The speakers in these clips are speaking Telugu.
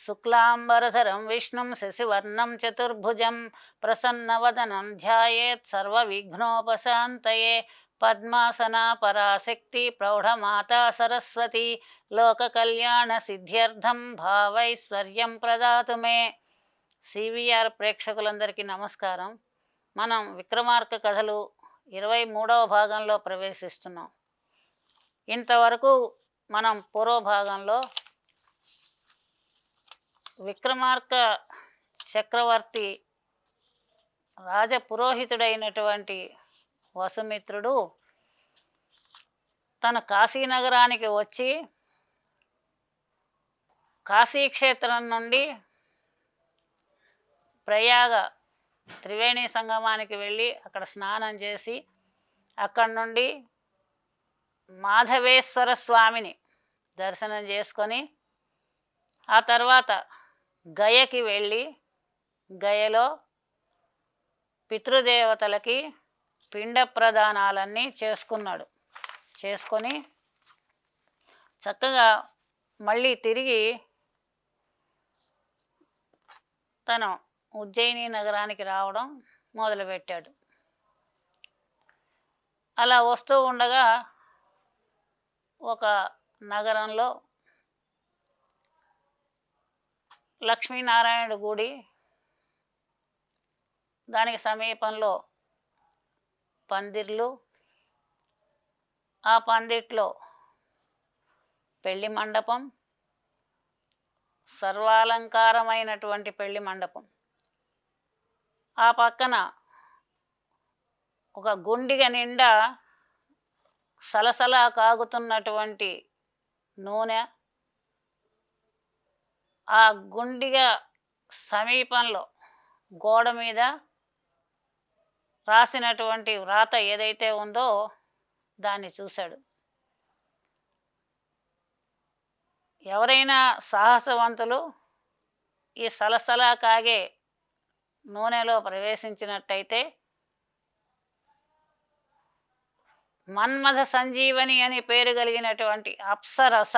శుక్లాంబరధరం విష్ణుం శశివర్ణం చతుర్భుజం ప్రసన్నవదనం ధ్యాయేత్ సర్వవిఘ్నోపశాంతయే. పద్మాసనా పరాశక్తి ప్రౌఢమాతా సరస్వతి లోకకళ్యాణ సిద్ధ్యర్థం భావైశ్వర్యం ప్రదాతు మే. సివిఆర్ ప్రేక్షకులందరికీ నమస్కారం. మనం విక్రమార్క కథలు 23వ భాగంలో ప్రవేశిస్తున్నాం. ఇంతవరకు మనం పూర్వభాగంలో విక్రమార్క చక్రవర్తి రాజపురోహితుడైనటువంటి వసుమిత్రుడు తన కాశీనగరానికి వచ్చి కాశీక్షేత్రం నుండి ప్రయాగ త్రివేణి సంగమానికి వెళ్ళి అక్కడ స్నానం చేసి అక్కడి నుండి మాధవేశ్వర స్వామిని దర్శనం చేసుకొని ఆ తర్వాత గయకి వెళ్ళి గయలో పితృదేవతలకి పిండ ప్రదానాలన్నీ చేసుకొని చక్కగా మళ్ళీ తిరిగి తను ఉజ్జయిని నగరానికి రావడం మొదలుపెట్టాడు. అలా వస్తూ ఉండగా ఒక నగరంలో లక్ష్మీనారాయణుడి గుడి, దానికి సమీపంలో పందిర్లు, ఆ పందిట్లో పెళ్లి మండపం, సర్వాలంకారమైనటువంటి పెళ్లి మండపం. ఆ పక్కన ఒక గుండిగ నిండా సలసలా కాగుతున్నటువంటి నూనె, ఆ గుండిగ సమీపంలో గోడ మీద రాసినటువంటి వ్రాత ఏదైతే ఉందో దాన్ని చూశాడు. ఎవరైనా సాహసవంతులు ఈ సలసలా కాగే నూనెలో ప్రవేశించినట్టయితే మన్మథ సంజీవని అని పేరు కలిగినటువంటి అప్సరస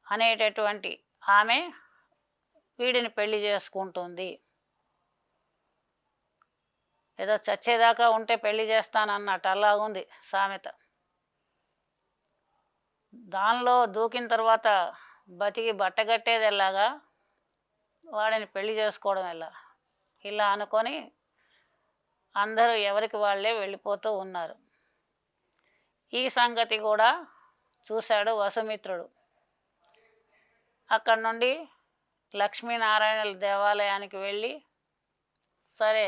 అనేటటువంటి ఆమె వీడిని పెళ్లి చేసుకుంటుంది. ఏదో చచ్చేదాకా ఉంటే పెళ్లి చేస్తానన్నట్టు అలాగుంది సామెత. దానిలో దూకిన తర్వాత బతికి బట్టగట్టేది ఎలాగా, వాడిని పెళ్లి చేసుకోవడం ఎలా, ఇలా అనుకొని అందరూ ఎవరికి వాళ్ళే వెళ్ళిపోతూ ఉన్నారు. ఈ సంగతి కూడా చూశాడు వసుమిత్రుడు. అక్కడి నుండి లక్ష్మీనారాయణుల దేవాలయానికి వెళ్ళి సరే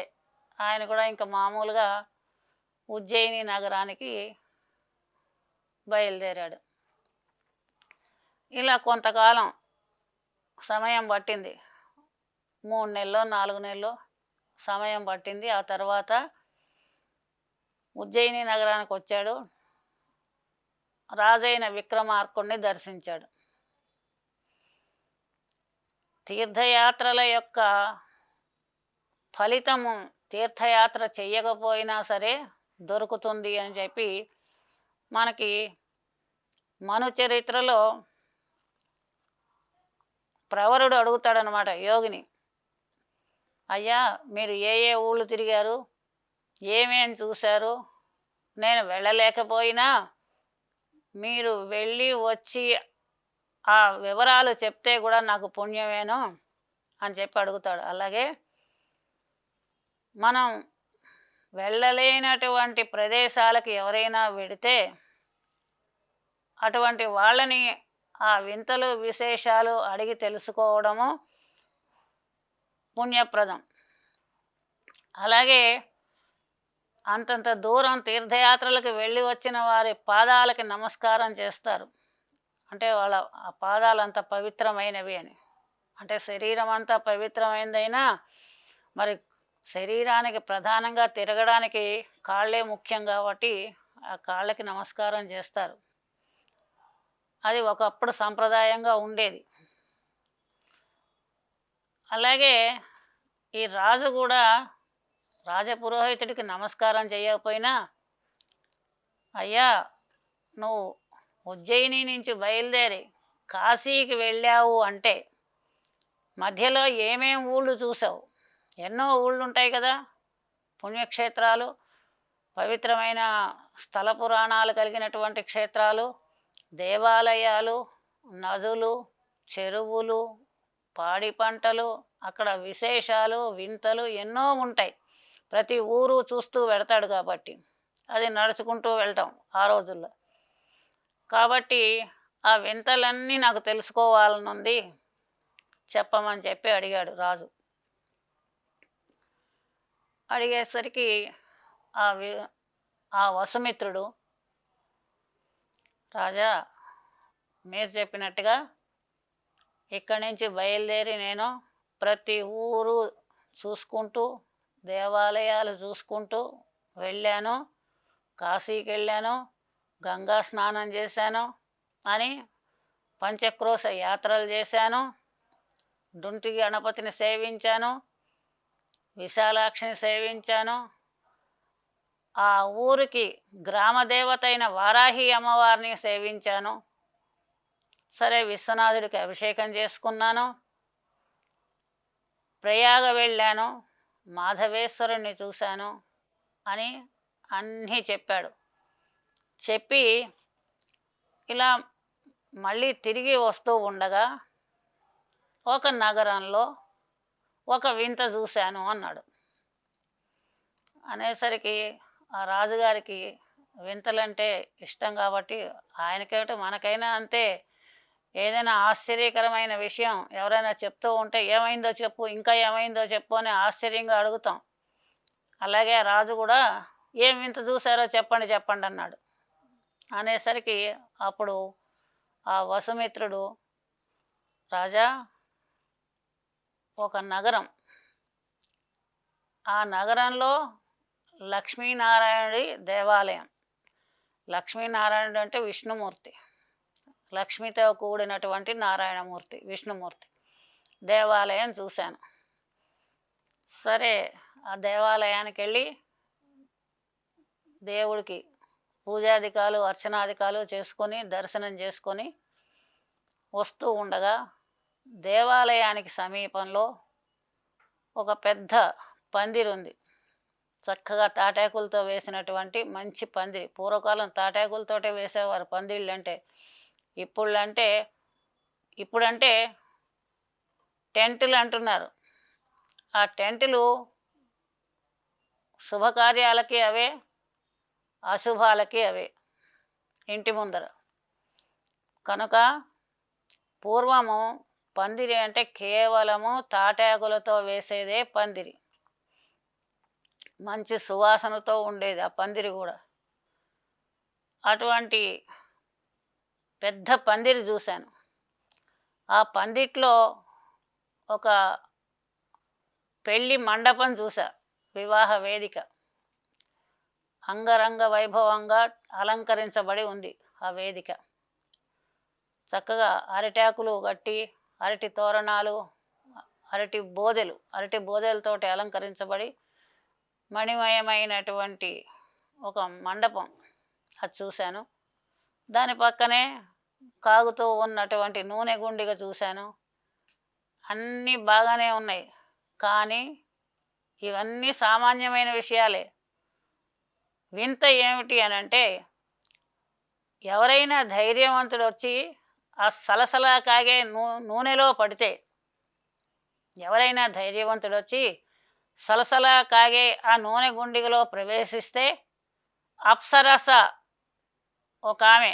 ఆయన కూడా ఇంకా మామూలుగా ఉజ్జయిని నగరానికి బయలుదేరాడు. ఇలా కొంతకాలం సమయం పట్టింది, 3 నెలలో 4 నెలలో సమయం పట్టింది. ఆ తర్వాత ఉజ్జయిని నగరానికి వచ్చాడు. రాజైన విక్రమార్కుడిని దర్శించాడు. తీర్థయాత్రల యొక్క ఫలితము తీర్థయాత్ర చెయ్యకపోయినా సరే దొరుకుతుంది అని చెప్పి మనకి మను చరిత్రలో ప్రవరుడు అడుగుతాడనమాట యోగిని, అయ్యా మీరు ఏ ఏ ఊళ్ళు తిరిగారు, ఏమేం చూశారు, నేను వెళ్ళలేకపోయినా మీరు వెళ్ళి వచ్చి ఆ వివరాలు చెప్తే కూడా నాకు పుణ్యమేను అని చెప్పి అడుగుతాడు. అలాగే మనం వెళ్ళలేనటువంటి ప్రదేశాలకు ఎవరైనా వెడితే అటువంటి వాళ్ళని ఆ వింతలు విశేషాలు అడిగి తెలుసుకోవడము పుణ్యప్రదం. అలాగే అంతంత దూరం తీర్థయాత్రలకు వెళ్ళి వచ్చిన వారి పాదాలకి నమస్కారం చేస్తారు. అంటే వాళ్ళ ఆ పాదాలు అంత పవిత్రమైనవి అని. అంటే శరీరం అంతా పవిత్రమైనదైనా మరి శరీరానికి ప్రధానంగా తిరగడానికి కాళ్ళే ముఖ్యం కాబట్టి ఆ కాళ్ళకి నమస్కారం చేస్తారు. అది ఒకప్పుడు సంప్రదాయంగా ఉండేది. అలాగే ఈ రాజు కూడా రాజపురోహితుడికి నమస్కారం చేయకపోయినా, అయ్యా నువ్వు ఉజ్జయిని నుంచి బయలుదేరి కాశీకి వెళ్ళావు అంటే మధ్యలో ఏమేం ఊళ్ళు చూసావు? ఎన్నో ఊళ్ళు ఉంటాయి కదా, పుణ్యక్షేత్రాలు, పవిత్రమైన స్థల పురాణాలు కలిగినటువంటి క్షేత్రాలు, దేవాలయాలు, నదులు, చెరువులు, పాడి పంటలు, అక్కడ విశేషాలు, వింతలు ఎన్నో ఉంటాయి. ప్రతి ఊరు చూస్తూ వెడతాడు కాబట్టి అది నడుచుకుంటూ వెళ్తాం ఆ రోజుల్లో. కాబట్టి ఆ వింతలన్నీ నాకు తెలుసుకోవాలనుంది, చెప్పమని చెప్పి అడిగాడు రాజు. అడిగేసరికి ఆ వి ఆ వసుమిత్రుడు, రాజా మీరు చెప్పినట్టుగా ఇక్కడి నుంచి బయలుదేరి నేను ప్రతి ఊరు చూసుకుంటూ దేవాలయాలు చూసుకుంటూ వెళ్ళాను, కాశీకి వెళ్ళాను, గంగా స్నానం చేశాను అని పంచక్రోశ యాత్రలు చేశాను, డుంటి గణపతిని సేవించాను, విశాలాక్షిని సేవించాను, ఆ ఊరికి గ్రామదేవత అయిన వారాహి అమ్మవారిని సేవించాను, సరే విశ్వనాథుడికి అభిషేకం చేసుకున్నాను, ప్రయాగ వెళ్ళాను, మాధవేశ్వరుణ్ణి చూశాను అని అన్నీ చెప్పాడు. చెప్పి ఇలా మళ్ళీ తిరిగి వస్తూ ఉండగా ఒక నగరంలో ఒక వింత చూశాను అన్నాడు. అనేసరికి ఆ రాజుగారికి వింతలంటే ఇష్టం కాబట్టి ఆయనకేమిటి మనకైనా అంతే, ఏదైనా ఆశ్చర్యకరమైన విషయం ఎవరైనా చెప్తూ ఉంటే ఏమైందో చెప్పు, ఇంకా ఏమైందో చెప్పు అని ఆశ్చర్యంగా అడుగుతాం. అలాగే రాజు కూడా ఏం వింత చూశారో చెప్పండి చెప్పండి అన్నాడు. అనేసరికి అప్పుడు ఆ వసుమిత్రుడు, రాజా ఒక నగరం, ఆ నగరంలో లక్ష్మీనారాయణుడి దేవాలయం, లక్ష్మీనారాయణుడు అంటే విష్ణుమూర్తి, లక్ష్మితో కూడినటువంటి నారాయణమూర్తి విష్ణుమూర్తి దేవాలయం చూశాను. సరే ఆ దేవాలయానికి వెళ్ళి దేవుడికి పూజాధికాలు అర్చనాధికాలు చేసుకొని దర్శనం చేసుకొని వస్తూ ఉండగా దేవాలయానికి సమీపంలో ఒక పెద్ద పందిరి ఉంది. చక్కగా తాటాకులతో వేసినటువంటి మంచి పందిరి. పూర్వకాలం తాటాకులతోటే వేసేవారు పందిళ్ళు అంటే. ఇప్పుడంటే టెంటులు అంటున్నారు. ఆ టెంటులు శుభకార్యాలకి అవే, అశుభాలకి అవే ఇంటి ముందర. కనుక పూర్వము పందిరి అంటే కేవలము తాటాకులతో వేసేదే పందిరి. మంచి సువాసనతో ఉండేది ఆ పందిరి కూడా. అటువంటి పెద్ద పందిరి చూశాను. ఆ పందిట్లో ఒక పెళ్ళి మండపం చూసా, వివాహ వేదిక అంగరంగ వైభవంగా అలంకరించబడి ఉంది ఆ వేదిక. చక్కగా అరిటాకులు కట్టి, అరటి తోరణాలు, అరటి బోదెలతోటి అలంకరించబడి మణిమయమైనటువంటి ఒక మండపం అది చూశాను. దాని పక్కనే కాగుతూ ఉన్నటువంటి నూనె గుండిగ చూశాను. అన్నీ బాగానే ఉన్నాయి, కానీ ఇవన్నీ సామాన్యమైన విషయాలే. వింత ఏమిటి అని అంటే, ఎవరైనా ధైర్యవంతుడు వచ్చి ఆ సలసలా కాగే నూనెలో పడితే, ఎవరైనా ధైర్యవంతుడు వచ్చి సలసలా కాగే ఆ నూనె గుండిగలో ప్రవేశిస్తే అప్సరస ఒక ఆమె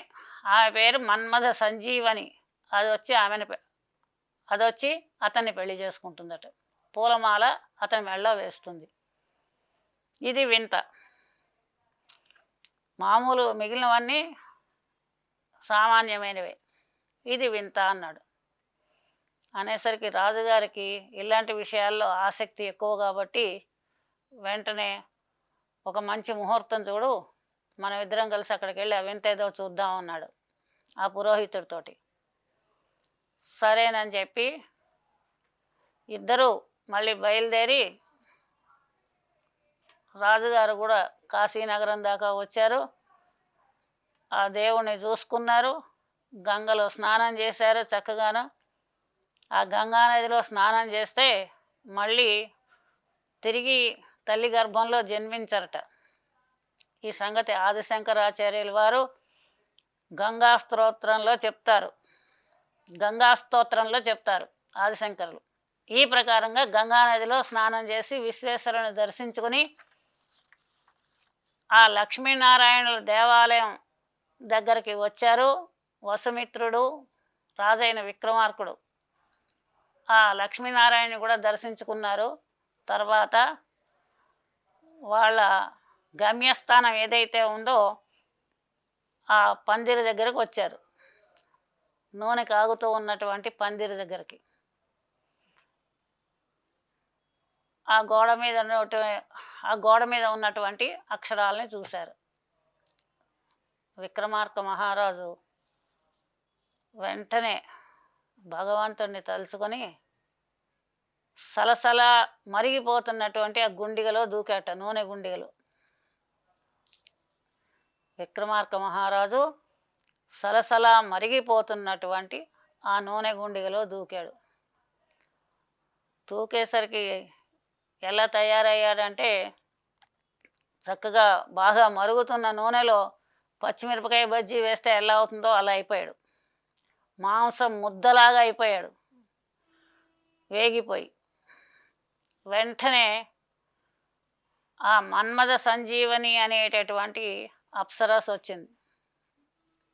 పేరు మన్మథ సంజీవని, అది వచ్చి అతన్ని పెళ్లి చేసుకుంటుందట. పూలమాల అతని మెళ్ళో వేస్తుంది. ఇది వింత. మామూలు మిగిలినవన్నీ సామాన్యమైనవే, ఇది వింత అన్నాడు. అనేసరికి రాజుగారికి ఇలాంటి విషయాల్లో ఆసక్తి ఎక్కువ కాబట్టి వెంటనే ఒక మంచి ముహూర్తం చూడు, మనం ఇద్దరం కలిసి అక్కడికి వెళ్ళి ఆ వింత ఏదో చూద్దాం అన్నాడు ఆ పురోహితుడితోటి. సరేనని చెప్పి ఇద్దరూ మళ్ళీ బయలుదేరి రాజుగారు కూడా కాశీనగరం దాకా వచ్చారు. ఆ దేవుణ్ణి చూసుకున్నారు, గంగలో స్నానం చేశారు చక్కగాను. ఆ గంగా నదిలో స్నానం చేస్తే మళ్ళీ తిరిగి తల్లి గర్భంలో జన్మించరట. ఈ సంగతి ఆదిశంకరాచార్యుల వారు గంగా స్తోత్రంలో చెప్తారు. గంగా స్తోత్రంలో చెప్తారు ఆదిశంకరులు. ఈ ప్రకారంగా గంగా నదిలో స్నానం చేసి విశ్వేశ్వరుని దర్శించుకుని ఆ లక్ష్మీనారాయణుల దేవాలయం దగ్గరికి వచ్చారు. వసుమిత్రుడు, రాజైన విక్రమార్కుడు ఆ లక్ష్మీనారాయణని కూడా దర్శించుకున్నారు. తర్వాత వాళ్ళ గమ్యస్థానం ఏదైతే ఉందో ఆ పందిరి దగ్గరకు వచ్చారు. నూనె కాగుతూ ఉన్నటువంటి పందిరి దగ్గరికి. ఆ గోడ మీద ఉన్నటువంటి అక్షరాలని చూశారు. విక్రమార్క మహారాజు వెంటనే భగవంతుణ్ణి తలుచుకొని సలసల మరిగిపోతున్నటువంటి ఆ గుండిగలో దూకాట, నూనె గుండిగలు. విక్రమార్క మహారాజు సలసల మరిగిపోతున్నటువంటి ఆ నూనె గుండిగలో దూకాడు. దూకేసరికి ఎలా తయారయ్యాడంటే చక్కగా బాగా మరుగుతున్న నూనెలో పచ్చిమిరపకాయ బజ్జీ వేస్తే ఎలా అవుతుందో అలా అయిపోయాడు. మాంసం ముద్దలాగా అయిపోయాడు వేగిపోయి. వెంటనే ఆ మన్మథ సంజీవని అనేటటువంటి అప్సరస్ వచ్చింది.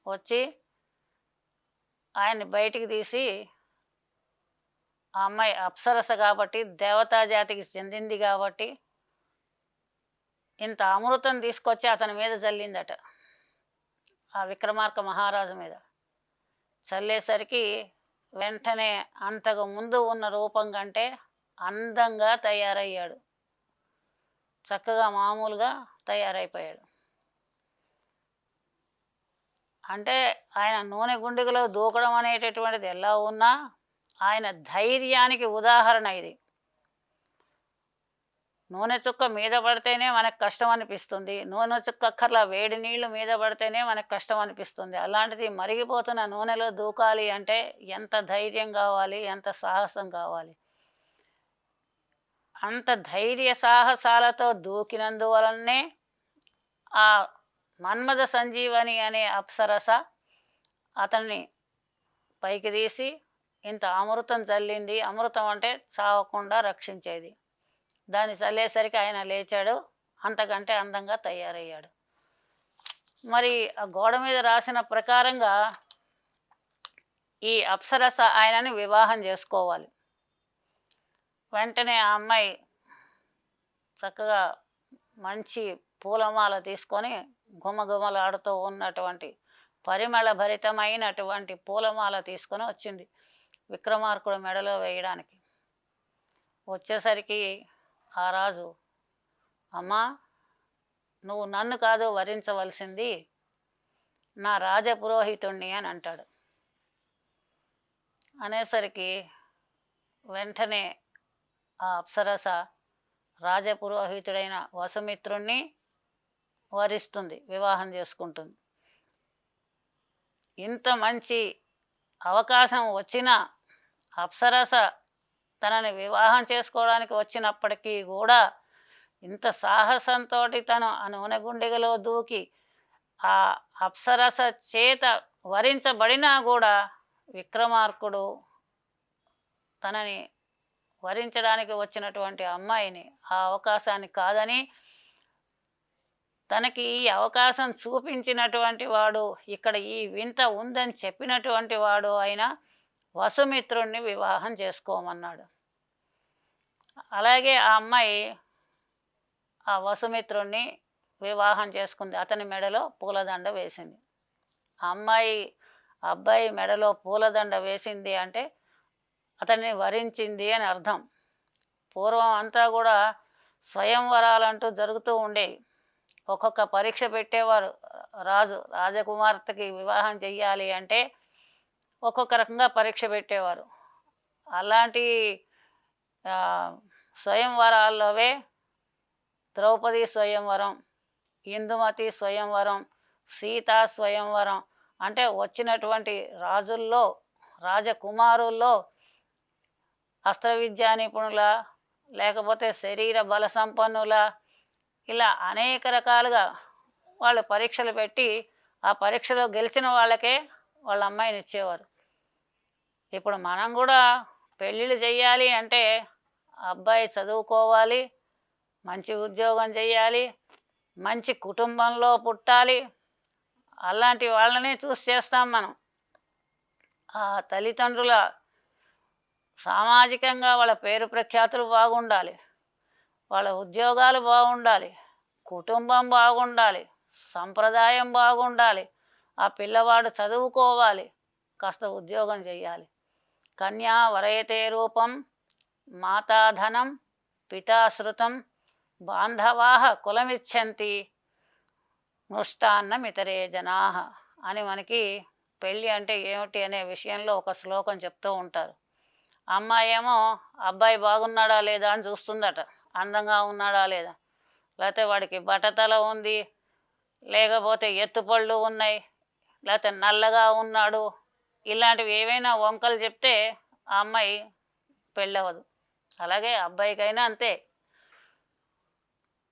వచ్చి ఆయన్ని బయటికి తీసి, ఆ అమ్మాయి అప్సరస కాబట్టి దేవతా జాతికి చెందింది కాబట్టి ఇంత అమృతం తీసుకొచ్చి అతని మీద చల్లిందట, ఆ విక్రమార్క మహారాజు మీద. చల్లేసరికి వెంటనే అంతకు ముందు ఉన్న రూపం కంటే అందంగా తయారయ్యాడు. చక్కగా మామూలుగా తయారైపోయాడు. అంటే ఆయన నూనె గుండిగలో దూకడం అనేటటువంటిది ఎలా ఉన్నా ఆయన ధైర్యానికి ఉదాహరణ ఇది. నూనె చుక్క మీద పడితేనే మనకు కష్టం అనిపిస్తుంది, నూనె చుక్క అక్కర్లా వేడి నీళ్లు మీద పడితేనే మనకు కష్టం అనిపిస్తుంది. అలాంటిది మరిగిపోతున్న నూనెలో దూకాలి అంటే ఎంత ధైర్యం కావాలి, ఎంత సాహసం కావాలి. అంత ధైర్య సాహసాలతో దూకినందువలనే ఆ మన్మథ సంజీవని అనే అప్సరస అతన్ని పైకి తీసి ఇంత అమృతం చల్లింది. అమృతం అంటే చావకుండా రక్షించేది. దాన్ని చల్లేసరికి ఆయన లేచాడు, అంతకంటే అందంగా తయారయ్యాడు. మరి ఆ గోడ మీద రాసిన ప్రకారంగా ఈ అప్సరస ఆయనని వివాహం చేసుకోవాలి. వెంటనే ఆ అమ్మాయి చక్కగా మంచి పూలమాల తీసుకొని గుమగుమలాడుతూ ఉన్నటువంటి పరిమళ భరితమైనటువంటి పూలమాల తీసుకొని వచ్చింది విక్రమార్కుడు మెడలో వేయడానికి. వచ్చేసరికి ఆ రాజు, అమ్మా, నువ్వు నన్ను కాదు వరించవలసింది, నా రాజపురోహితుణ్ణి అని అంటాడు. అనేసరికి వెంటనే ఆ అప్సరస రాజపురోహితుడైన వసుమిత్రుణ్ణి వరిస్తుంది, వివాహం చేసుకుంటుంది. ఇంత మంచి అవకాశం వచ్చిన అప్సరస తనని వివాహం చేసుకోవడానికి వచ్చినప్పటికీ కూడా ఇంత సాహసంతో తను ఆ నూనె గుండిగలో దూకి ఆ అప్సరస చేత వరించబడినా కూడా విక్రమార్కుడు తనని వరించడానికి వచ్చినటువంటి అమ్మాయిని ఆ అవకాశాన్ని కాదని, తనకి ఈ అవకాశం చూపించినటువంటి వాడు, ఇక్కడ ఈ వింత ఉందని చెప్పినటువంటి వాడు అయిన వసుమిత్రుణ్ణి వివాహం చేసుకోమన్నాడు. అలాగే ఆ అమ్మాయి ఆ వసుమిత్రుణ్ణి వివాహం చేసుకుంది. అతని మెడలో పూలదండ వేసింది. ఆ అబ్బాయి మెడలో పూలదండ వేసింది అంటే అతన్ని వరించింది అని అర్థం. పూర్వం అంతా కూడా స్వయంవరాలంటూ జరుగుతూ ఉండేవి. ఒక్కొక్క పరీక్ష పెట్టేవారు. రాజకుమార్తెకి వివాహం చెయ్యాలి అంటే ఒక్కొక్క రకంగా పరీక్ష పెట్టేవారు. అలాంటి స్వయంవరాల్లోవే ద్రౌపది స్వయంవరం, ఇందుమతి స్వయంవరం, సీతా స్వయంవరం అంటే వచ్చినటువంటి రాజుల్లో రాజకుమారుల్లో అస్త్ర విద్యా నిపుణుల, లేకపోతే శరీర బల సంపన్నుల, ఇలా అనేక రకాలుగా వాళ్ళు పరీక్షలు పెట్టి ఆ పరీక్షలో గెలిచిన వాళ్ళకే వాళ్ళ అమ్మాయిని ఇచ్చేవారు. ఇప్పుడు మనం కూడా పెళ్ళిళ్ళు చెయ్యాలి అంటే అబ్బాయి చదువుకోవాలి, మంచి ఉద్యోగం చెయ్యాలి, మంచి కుటుంబంలో పుట్టాలి, అలాంటి వాళ్ళనే చూసి చేస్తాం మనం. ఆ తల్లిదండ్రుల సామాజికంగా వాళ్ళ పేరు ప్రఖ్యాతులు బాగుండాలి, వాళ్ళ ఉద్యోగాలు బాగుండాలి, కుటుంబం బాగుండాలి, సంప్రదాయం బాగుండాలి, ఆ పిల్లవాడు చదువుకోవాలి, కాస్త ఉద్యోగం చెయ్యాలి. కన్యా వరయతే రూపం మాతాధనం పితాశ్రుతం బాంధవాః కులమిచ్చంతి మృష్టాన్నమితరే జనాః అని మనకి పెళ్ళి అంటే ఏమిటి అనే విషయంలో ఒక శ్లోకం చెప్తూ ఉంటారు. అమ్మాయి ఏమో అబ్బాయి బాగున్నాడా లేదా అని చూస్తుందట, అందంగా ఉన్నాడా లేదా, లేకపోతే వాడికి బట్టతల ఉంది, లేకపోతే ఎత్తుపళ్ళు ఉన్నాయి, లేకపోతే నల్లగా ఉన్నాడు, ఇలాంటివి ఏవైనా వంకలు చెప్తే ఆ అమ్మాయి పెళ్ళవదు. అలాగే అబ్బాయికైనా అంతే.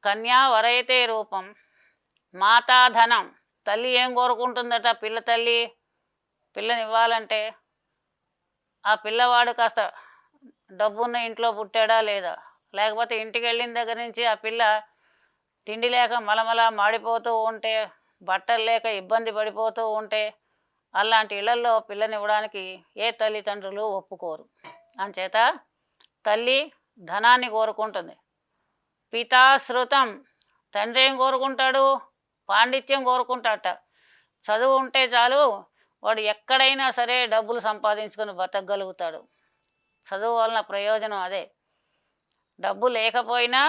కన్యా వరయతే రూపం మాతాధనం, తల్లి ఏం కోరుకుంటుందట, పిల్ల తల్లి పిల్లనివ్వాలంటే ఆ పిల్లవాడు కాస్త డబ్బున్న ఇంట్లో పుట్టాడా లేదా, లేకపోతే ఇంటికి వెళ్ళిన దగ్గర నుంచి ఆ పిల్ల తిండి లేక మలమల మాడిపోతూ ఉంటే, బట్టలు లేక ఇబ్బంది పడిపోతూ ఉంటే, అలాంటి ఇళ్లల్లో పిల్లనివ్వడానికి ఏ తల్లిదండ్రులు ఒప్పుకోరు. అంచేత తల్లి ధనాన్ని కోరుకుంటుంది. పితాశ్రుతం, తండ్రి ఏం కోరుకుంటాడు, పాండిత్యం కోరుకుంటాడట. చదువు ఉంటే చాలు, వాడు ఎక్కడైనా సరే డబ్బులు సంపాదించుకొని బతకగలుగుతాడు. చదువు వలన ప్రయోజనం అదే. డబ్బు లేకపోయినా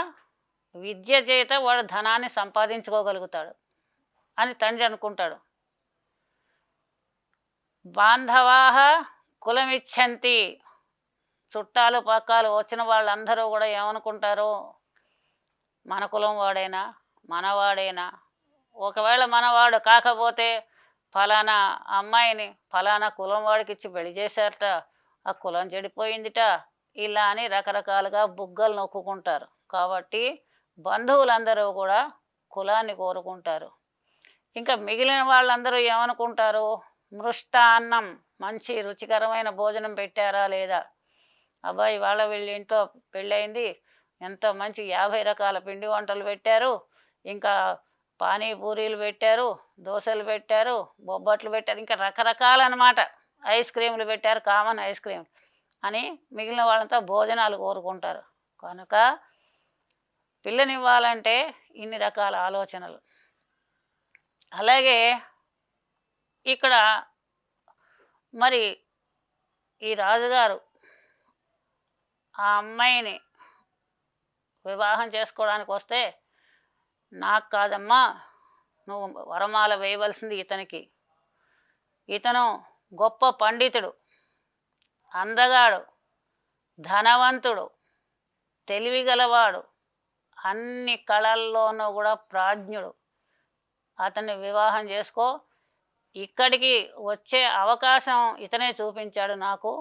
విద్య చేత వాడు ధనాన్ని సంపాదించుకోగలుగుతాడు అని తండ్రి అనుకుంటాడు. బాంధవాః కులమిచ్చంతి, చుట్టాలు పక్కాలు వచ్చిన వాళ్ళందరూ కూడా ఏమనుకుంటారు, మన కులం వాడైనా మనవాడైనా, ఒకవేళ మనవాడు కాకపోతే ఫలానా అమ్మాయిని ఫలానా కులం వాడికి ఇచ్చి పెళ్లి చేశారట, ఆ కులం చెడిపోయిందిట, ఇలా అని రకరకాలుగా బుగ్గలు నొక్కుంటారు. కాబట్టి బంధువులందరూ కూడా కులాన్ని కోరుకుంటారు. ఇంకా మిగిలిన వాళ్ళందరూ ఏమనుకుంటారు, మృష్టాన్నం, మంచి రుచికరమైన భోజనం పెట్టారా లేదా, అబ్బాయి వాళ్ళ వీళ్ళ ఇంట్లో పెళ్ళయింది, ఎంత మంచి 50 రకాల పిండి వంటలు పెట్టారు, ఇంకా పానీపూరీలు పెట్టారు, దోశలు పెట్టారు, బొబ్బట్లు పెట్టారు, ఇంకా రకరకాలన్నమాట, ఐస్ క్రీములు పెట్టారు, కామన్ ఐస్ క్రీమ్ అని మిగిలిన వాళ్ళంతా భోజనాలు కోరుకుంటారు. కనుక పిల్లనివ్వాలంటే ఇన్ని రకాల ఆలోచనలు. అలాగే ఇక్కడ మరి ఈ రాజుగారు ఆ అమ్మాయిని వివాహం చేసుకోవడానికి వస్తే, నాకు కాదమ్మా, నువ్వు వరమాల వేయవలసింది ఇతనికి, ఇతను గొప్ప పండితుడు, అందగాడు, ధనవంతుడు, తెలివిగలవాడు, అన్ని కళల్లోనూ కూడా ప్రాజ్ఞుడు, అతన్ని వివాహం చేసుకో, ఇక్కడికి వచ్చే అవకాశం ఇతనే చూపించాడు నాకు,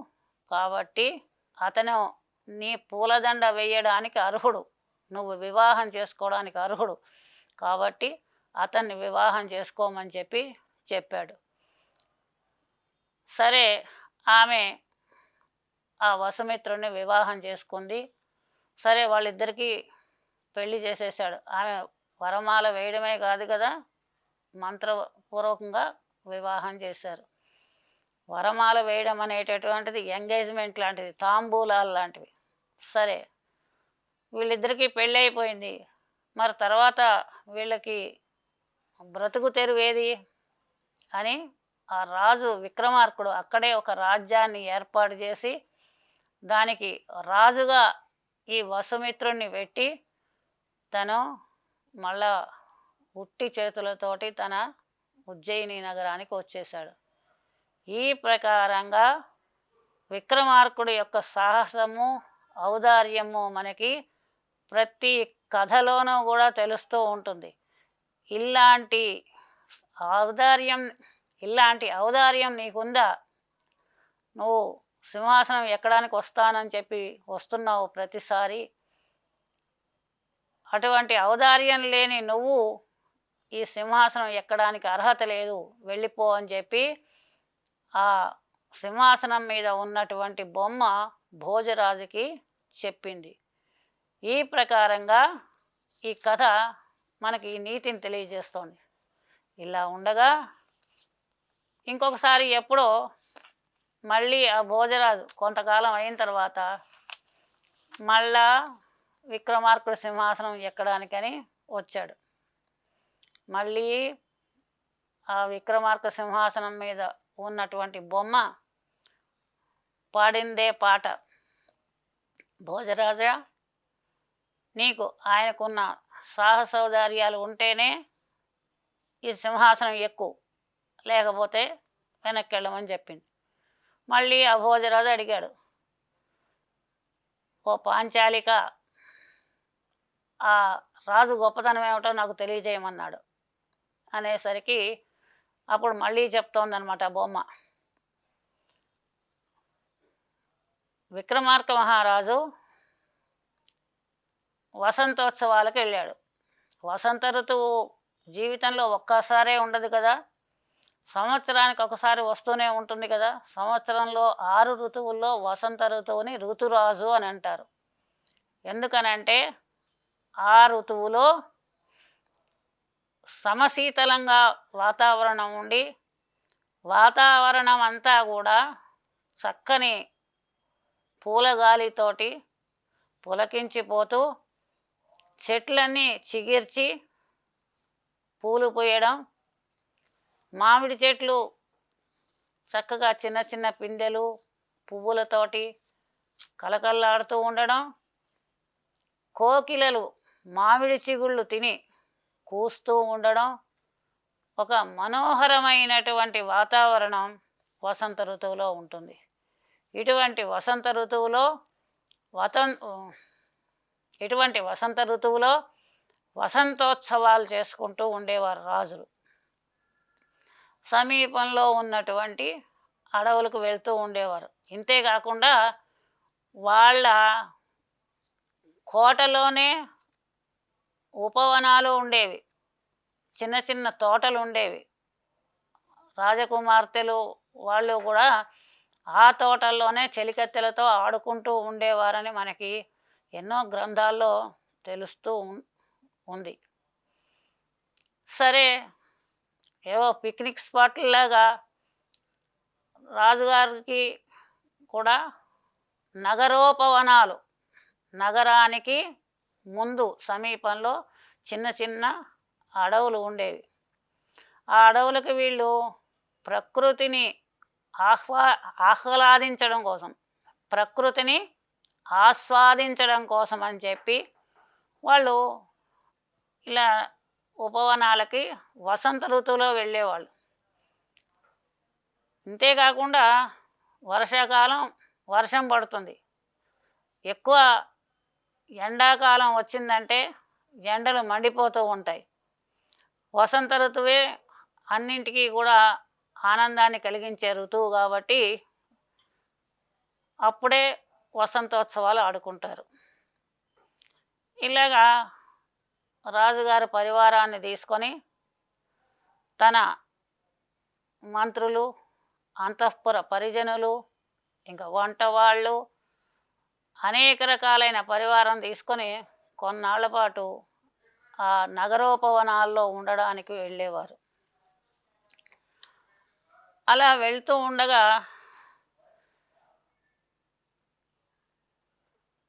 కాబట్టి అతను నీ పూలదండ వేయడానికి అర్హుడు, నువ్వు వివాహం చేసుకోవడానికి అర్హుడు, కాబట్టి అతన్ని వివాహం చేసుకోమని చెప్పాడు. సరే, ఆమె ఆ వసుమిత్రుడిని వివాహం చేసుకుంది. సరే, వాళ్ళిద్దరికీ పెళ్లి చేసేసాడు. ఆమె వరమాల వేయడమే కాదు కదా, మంత్రపూర్వకంగా వివాహం చేశారు. వరమాల వేయడం అనేటటువంటిది ఎంగేజ్మెంట్ లాంటిది, తాంబూలాలు లాంటివి. సరే, వీళ్ళిద్దరికీ పెళ్ళి అయిపోయింది. మరి తర్వాత వీళ్ళకి బ్రతుకు తెరువేది అని ఆ రాజు విక్రమార్కుడు అక్కడే ఒక రాజ్యాన్ని ఏర్పాటు చేసి దానికి రాజుగా ఈ వసుమిత్రుణ్ణి పెట్టి తను మళ్ళా ఉట్టి చేతులతోటి తన ఉజ్జయిని నగరానికి వచ్చేశాడు. ఈ ప్రకారంగా విక్రమార్కుడి యొక్క సాహసము, ఔదార్యము మనకి ప్రతి కథలోనూ కూడా తెలుస్తూ ఉంటుంది. ఇలాంటి ఔదార్యం ఇలాంటి ఔదార్యం నీకుందా? నువ్వు సింహాసనం ఎక్కడానికి వస్తానని చెప్పి వస్తున్నావు ప్రతిసారి. అటువంటి ఔదార్యం లేని నువ్వు ఈ సింహాసనం ఎక్కడానికి అర్హత లేదు, వెళ్ళిపో అని చెప్పి ఆ సింహాసనం మీద ఉన్నటువంటి బొమ్మ భోజరాజుకి చెప్పింది. ఈ ప్రకారంగా ఈ కథ మనకి ఈ నీతిని తెలియజేస్తోంది. ఇలా ఉండగా ఇంకొకసారి ఎప్పుడో మళ్ళీ ఆ భోజరాజు కొంతకాలం అయిన తర్వాత మళ్ళా విక్రమార్కుడు సింహాసనం ఎక్కడానికని వచ్చాడు. మళ్ళీ ఆ విక్రమార్క సింహాసనం మీద ఉన్నటువంటి బొమ్మ పాడిందే పాట, భోజరాజా నీకు ఆయనకున్న సాహసౌదార్యాలు ఉంటేనే ఈ సింహాసనం ఎక్కువ, లేకపోతే వెనక్కి వెళ్ళమని చెప్పింది. మళ్ళీ ఆ భోజరాజు అడిగాడు, ఓ పాంచాలిక, ఆ రాజు గొప్పతనం ఏమిటో నాకు తెలియజేయమన్నాడు. అనేసరికి అప్పుడు మళ్ళీ చెప్తోందనమాట బొమ్మ. విక్రమార్క మహారాజు వసంతోత్సవాలకు వెళ్ళాడు. వసంత ఋతువు జీవితంలో ఒక్కసారే ఉండదు కదా, సంవత్సరానికి ఒకసారి వస్తూనే ఉంటుంది కదా. సంవత్సరంలో 6 ఋతువుల్లో వసంత ఋతువుని ఋతురాజు అని అంటారు. ఎందుకనంటే ఆ ఋతువులో సమశీతలంగా వాతావరణం ఉండి, వాతావరణం అంతా కూడా చక్కని పూలగాలితోటి పులకించిపోతూ, చెట్లన్నీ చిగిర్చి పూలు పూయడం, మామిడి చెట్లు చక్కగా చిన్న చిన్న పిందెలు పువ్వులతోటి కలకల్లాడుతూ ఉండడం, కోకిలలు మామిడి చిగుళ్ళు తిని కూస్తూ ఉండడం, ఒక మనోహరమైనటువంటి వాతావరణం వసంత ఋతువులో ఉంటుంది. ఇటువంటి వసంత ఋతువులో వసంతోత్సవాలు చేసుకుంటూ ఉండేవారు రాజులు. సమీపంలో ఉన్నటువంటి అడవులకు వెళ్తూ ఉండేవారు. ఇంతేకాకుండా వాళ్ళ కోటలోనే ఉపవనాలు ఉండేవి, చిన్న చిన్న తోటలు ఉండేవి. రాజకుమార్తెలు వాళ్ళు కూడా ఆ తోటల్లోనే చెలికత్తెలతో ఆడుకుంటూ ఉండేవారని మనకి ఎన్నో గ్రంథాల్లో తెలుస్తూ ఉంది. సరే, ఏవో పిక్నిక్ స్పాట్లాగా రాజుగారికి కూడా నగరోపవనాలు, నగరానికి ముందు సమీపంలో చిన్న చిన్న అడవులు ఉండేవి. ఆ అడవులకు వీళ్ళు ప్రకృతిని ఆహ్లాదించడం కోసం, ప్రకృతిని ఆస్వాదించడం కోసం అని చెప్పి వాళ్ళు ఇలా ఉపవనాలకి వసంత ఋతువులో వెళ్ళేవాళ్ళు. అంతేకాకుండా వర్షాకాలం వర్షం పడుతుంది, ఎక్కువ ఎండాకాలం వచ్చిందంటే ఎండలు మండిపోతూ ఉంటాయి. వసంత ఋతువే అన్నింటికీ కూడా ఆనందాన్ని కలిగించే ఋతువు కాబట్టి అప్పుడే వసంతోత్సవాలు ఆడుకుంటారు. ఇలాగా రాజుగారి పరివారాన్ని తీసుకొని తన మంత్రులు, అంతఃపుర పరిజనులు, ఇంకా వంట వాళ్ళు, అనేక రకాలైన పరివారం తీసుకొని కొన్నాళ్ల పాటు ఆ నగరోపవనాల్లో ఉండడానికి వెళ్ళేవారు. అలా వెళ్తూ ఉండగా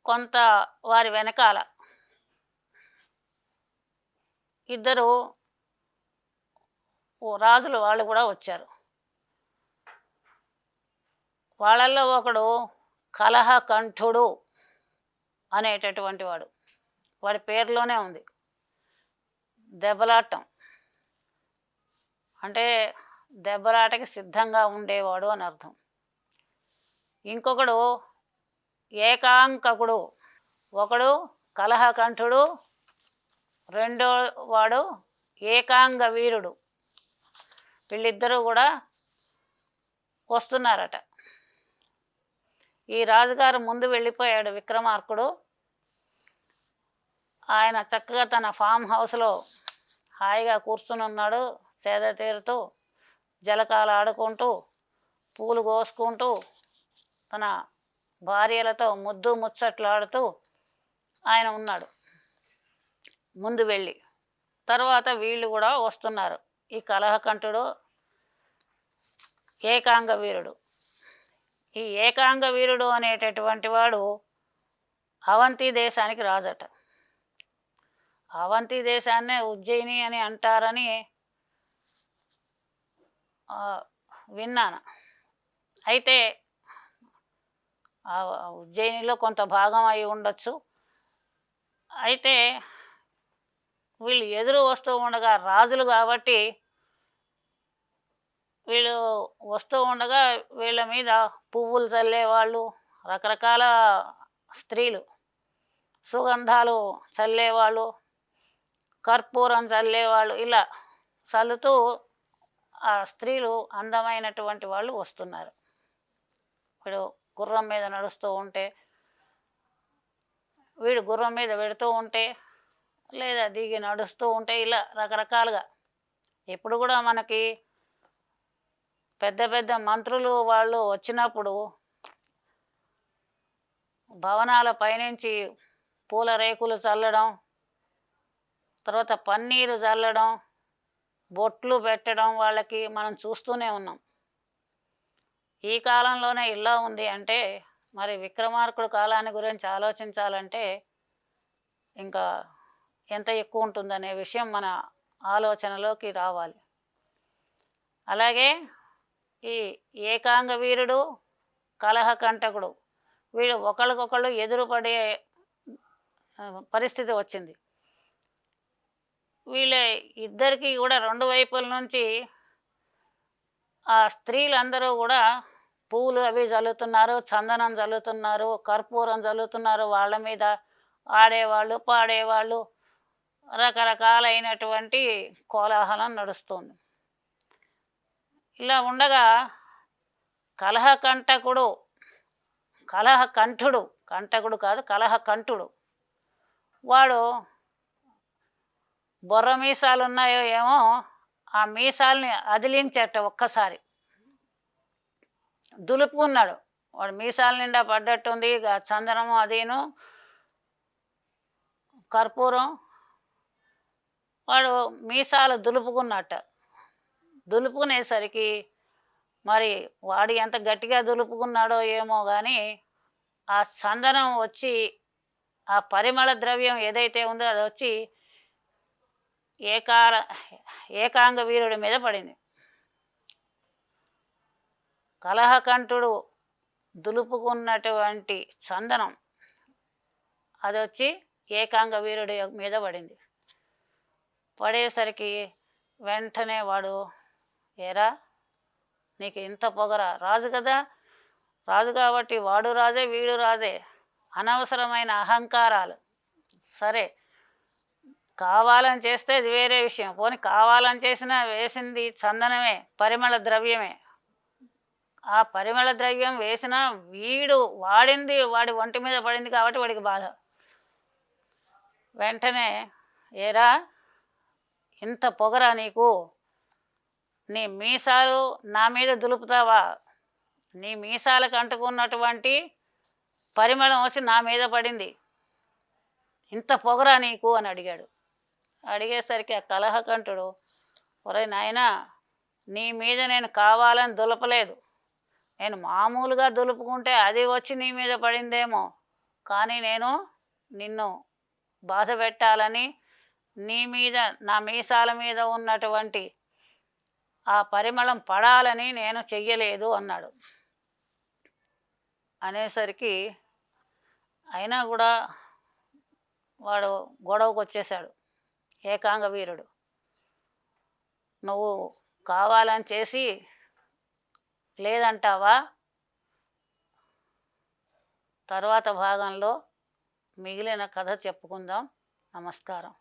కొంత వారి వెనకాల ఇద్దరు రాజులు వాళ్ళు కూడా వచ్చారు. వాళ్ళల్లో ఒకడు కలహకంఠుడు అనేటటువంటి వాడు. వాడి పేరులోనే ఉంది దెబ్బలాటం, అంటే దెబ్బలాటకి సిద్ధంగా ఉండేవాడు అని అర్థం. ఇంకొకడు ఏకాంకకుడు, ఒకడు కలహకంఠుడు, రెండో వాడు ఏకాంగ వీరుడు. వీళ్ళిద్దరూ కూడా వస్తున్నారట. ఈ రాజుగారు ముందు వెళ్ళిపోయాడు విక్రమార్కుడు. ఆయన చక్కగా తన ఫామ్ హౌస్లో హాయిగా కూర్చుని ఉన్నాడు, సేద తీరుతూ, జలకాలు ఆడుకుంటూ, పూలు కోసుకుంటూ, తన భార్యలతో ముద్దు ముచ్చట్లాడుతూ ఆయన ఉన్నాడు ముందు వెళ్ళి. తర్వాత వీళ్ళు కూడా వస్తున్నారు. ఈ కలహకంఠుడు ఏకాంగ వీరుడు. ఈ ఏకాంగ వీరుడు అనేటటువంటి వాడు అవంతి దేశానికి రాజట. అవంతి దేశాన్నే ఉజ్జయిని అని అంటారని విన్నాను. అయితే ఉజ్జయినిలో కొంత భాగం అయి ఉండొచ్చు. అయితే వీళ్ళు ఎదురు వస్తూ ఉండగా, రాజులు కాబట్టి వీళ్ళు వస్తూ ఉండగా వీళ్ళ మీద పువ్వులు చల్లేవాళ్ళు, రకరకాల స్త్రీలు సుగంధాలు చల్లేవాళ్ళు, కర్పూరం చల్లేవాళ్ళు, ఇలా చల్లుతూ ఆ స్త్రీలు అందమైనటువంటి వాళ్ళు వస్తున్నారు. ఇప్పుడు గుర్రం మీద నడుస్తూ ఉంటే, వీడు గుర్రం మీద పెడుతూ ఉంటే, లేదా దిగి నడుస్తూ ఉంటే, ఇలా రకరకాలుగా. ఇప్పుడు కూడా మనకి పెద్ద పెద్ద మంత్రులు వాళ్ళు వచ్చినప్పుడు భవనాల పైనుంచి పూల రేకులు చల్లడం, తర్వాత పన్నీరు చల్లడం, బొట్లు పెట్టడం వాళ్ళకి మనం చూస్తూనే ఉన్నాం. ఈ కాలంలోనే ఇలా ఉంది అంటే మరి విక్రమార్కుడు కాలాన్ని గురించి ఆలోచించాలంటే ఇంకా ఎంత ఎక్కువ ఉంటుందనే విషయం మన ఆలోచనలోకి రావాలి. అలాగే ఈ ఏకాంగ వీరుడు, కలహకంటకుడు, వీళ్ళు ఒకళ్ళకొకళ్ళు ఎదురుపడే పరిస్థితి వచ్చింది. వీళ్ళ ఇద్దరికి కూడా రెండు వైపుల నుంచి ఆ స్త్రీలందరూ కూడా పువ్వులు అవి చల్లుతున్నారు, చందనం చల్లుతున్నారు, కర్పూరం చల్లుతున్నారు. వాళ్ళ మీద ఆడేవాళ్ళు, పాడేవాళ్ళు, రకరకాలైనటువంటి కోలాహలం నడుస్తుంది. ఇలా ఉండగా కలహకంఠకుడు, కలహకంఠుడు, కంటకుడు కాదు కలహకంఠుడు, వాడు బొర్ర మీసాలు ఉన్నాయో ఏమో, ఆ మీసాలని అదిలించట ఒక్కసారి. దులుపుకున్నాడు. వాడు మీసాల నిండా పడ్డట్టుంది చందనము అదీను కర్పూరం. వాడు మీసాలు దులుపుకున్నట్ట. దులుపుకునేసరికి మరి వాడు ఎంత గట్టిగా దులుపుకున్నాడో ఏమో కానీ ఆ చందనం వచ్చి, ఆ పరిమళ ద్రవ్యం ఏదైతే ఉందో అది వచ్చి ఏకాంగ వీరుడి మీద పడింది. కలహకంఠుడు దులుపుకున్నటువంటి చందనం అది వచ్చి ఏకాంగ వీరుడి మీద పడింది. పడేసరికి వెంటనే వాడు, ఏరా నీకు ఇంత పొగరా? రాజు కదా, రాజు కాబట్టి వాడు రాజే వీడు రాజే, అనవసరమైన అహంకారాలు. సరే కావాలని చేస్తే అది వేరే విషయం, పోనీ కావాలని చేసినా వేసింది చందనమే, పరిమళ ద్రవ్యమే. ఆ పరిమళ ద్రవ్యం వేసినా వీడు వాడింది వాడి ఒంటి మీద పడింది కాబట్టి వాడికి బాధ. వెంటనే, ఏరా ఇంత పొగరా నీకు? నీ మీసాలు నా మీద దులుపుతావా? నీ మీసాలకు అంటుకున్నటువంటి పరిమళం వచ్చి నా మీద పడింది, ఇంత పొగరా నీకు అని అడిగాడు. అడిగేసరికి ఆ కలహకంఠుడు, ఒరే నాయనా, నీ మీద నేను కావాలని దులపలేదు, నేను మామూలుగా దులుపుకుంటే అది వచ్చి నీ మీద పడిందేమో, కానీ నేను నిన్ను బాధ పెట్టాలని, నీ మీద నా మీసాల మీద ఉన్నటువంటి ఆ పరిమళం పడాలని నేను చెయ్యలేదు అన్నాడు. అనేసరికి అయినా కూడా వాడు గొడవకు వచ్చేసాడు ఏకాంగ వీరుడు. నువ్వు కావాలని చేసి లేదంటావా? తర్వాత భాగంలో మిగిలిన కథ చెప్పుకుందాం. నమస్కారం.